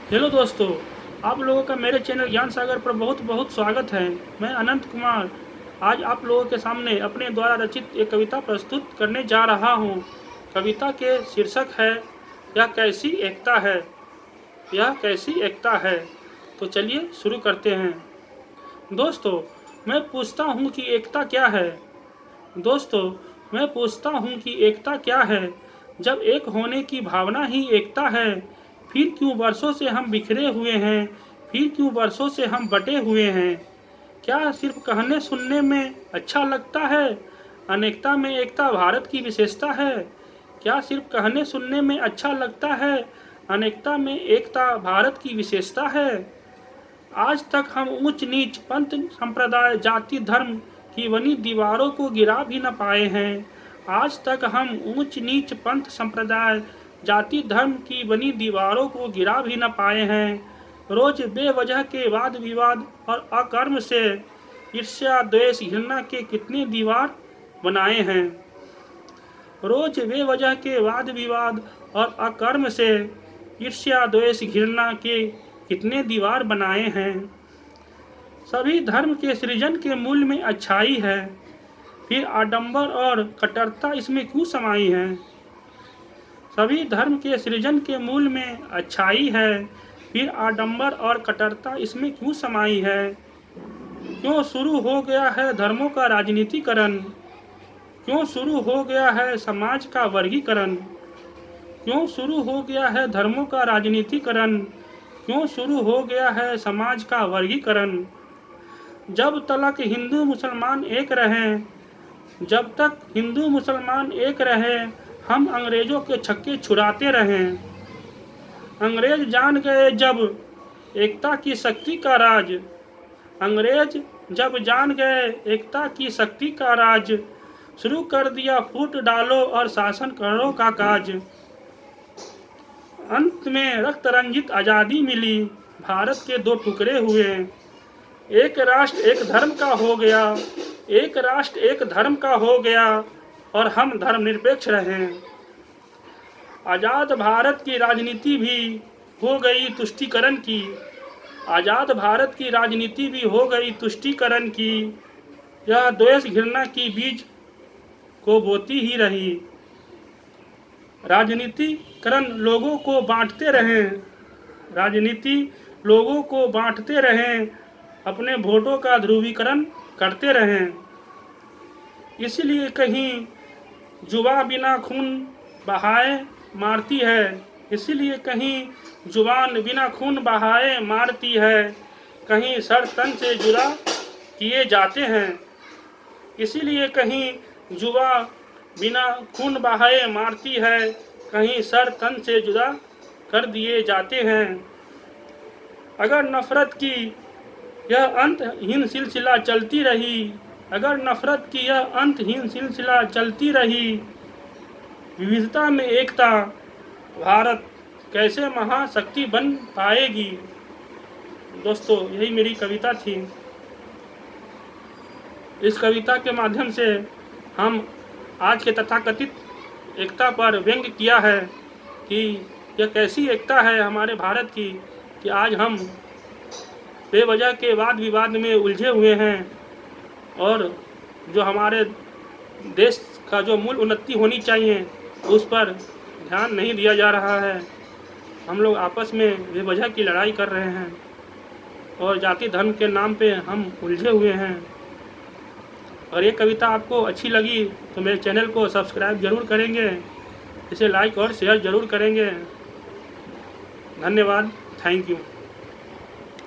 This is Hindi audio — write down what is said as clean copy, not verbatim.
हेलो दोस्तों, आप लोगों का मेरे चैनल ज्ञान सागर पर बहुत बहुत स्वागत है। मैं अनंत कुमार आज आप लोगों के सामने अपने द्वारा रचित एक कविता प्रस्तुत करने जा रहा हूँ। कविता के शीर्षक है यह कैसी एकता है। यह कैसी एकता है। तो चलिए शुरू करते हैं। दोस्तों, मैं पूछता हूँ कि एकता क्या है। दोस्तों, मैं पूछता हूँ कि एकता क्या है। जब एक होने की भावना ही एकता है, फिर क्यों वर्षों से हम बिखरे हुए हैं। फिर क्यों वर्षों से हम बटे हुए हैं। क्या सिर्फ कहने सुनने में अच्छा लगता है। अनेकता में एकता भारत की विशेषता है। क्या सिर्फ कहने सुनने में अच्छा लगता है। अनेकता में एकता भारत की विशेषता है। आज तक हम ऊंच नीच पंथ संप्रदाय जाति धर्म की बनी दीवारों को गिरा भी न पाए हैं। आज तक हम ऊंच नीच पंथ संप्रदाय जाति धर्म की बनी दीवारों को गिरा भी न पाए हैं। रोज बेवजह के वाद विवाद और अकर्म से ईर्ष्या द्वेष घृणा के कितने दीवार बनाए हैं। रोज बेवजह के वाद विवाद और अकर्म से ईर्ष्या द्वेष घृणा के कितने दीवार बनाए हैं। सभी धर्म के सृजन के मूल में अच्छाई है, फिर आडंबर और कट्टरता इसमें क्यों समाई है। सभी धर्म के सृजन के मूल में अच्छाई है, फिर आडंबर और कट्टरता इसमें क्यों समाई है। क्यों शुरू हो गया है धर्मों का राजनीतिकरण। क्यों शुरू हो गया है समाज का वर्गीकरण। क्यों शुरू हो गया है धर्मों का राजनीतिकरण। क्यों शुरू हो गया है समाज का वर्गीकरण। जब तक हिंदू मुसलमान एक रहें, जब तक हिंदू मुसलमान एक रहें, हम अंग्रेजों के छक्के छुड़ाते रहें। अंग्रेज जान गए जब एकता की शक्ति का राज। अंग्रेज जब जान गए एकता की शक्ति का राज, शुरू कर दिया फूट डालो और शासन करो का काज। अंत में रक्त रंजित आज़ादी मिली, भारत के दो टुकड़े हुए। एक राष्ट्र एक धर्म का हो गया, एक राष्ट्र एक धर्म का हो गया और हम धर्मनिरपेक्ष रहे। आज़ाद भारत की राजनीति भी हो गई तुष्टीकरण की। आज़ाद भारत की राजनीति भी हो गई तुष्टीकरण की। यह द्वेष घृणा की बीज को बोती ही रही। राजनीतिकरण लोगों को बांटते रहें। राजनीति लोगों को बांटते रहें, अपने वोटों का ध्रुवीकरण करते रहें। इसलिए कहीं जुबान बिना खून बहाए मारती है। इसलिए कहीं जुबान बिना खून बहाए मारती है, कहीं सर तन से जुदा किए जाते हैं। इसीलिए कहीं जुबान बिना खून बहाए मारती है, कहीं सर तन से जुदा कर दिए जाते हैं। अगर नफरत की यह अंतहीन सिलसिला चलती रही, अगर नफरत की यह अंतहीन सिलसिला चलती रही, विविधता में एकता भारत कैसे महाशक्ति बन पाएगी। दोस्तों, यही मेरी कविता थी। इस कविता के माध्यम से हम आज के तथाकथित एकता पर व्यंग्य किया है कि यह कैसी एकता है हमारे भारत की कि आज हम बेवजह के वाद विवाद में उलझे हुए हैं और जो हमारे देश का जो मूल उन्नति होनी चाहिए उस पर ध्यान नहीं दिया जा रहा है। हम लोग आपस में बेवजह की लड़ाई कर रहे हैं और जाति धर्म के नाम पे हम उलझे हुए हैं। और ये कविता आपको अच्छी लगी तो मेरे चैनल को सब्सक्राइब ज़रूर करेंगे, इसे लाइक और शेयर ज़रूर करेंगे। धन्यवाद। Thank you.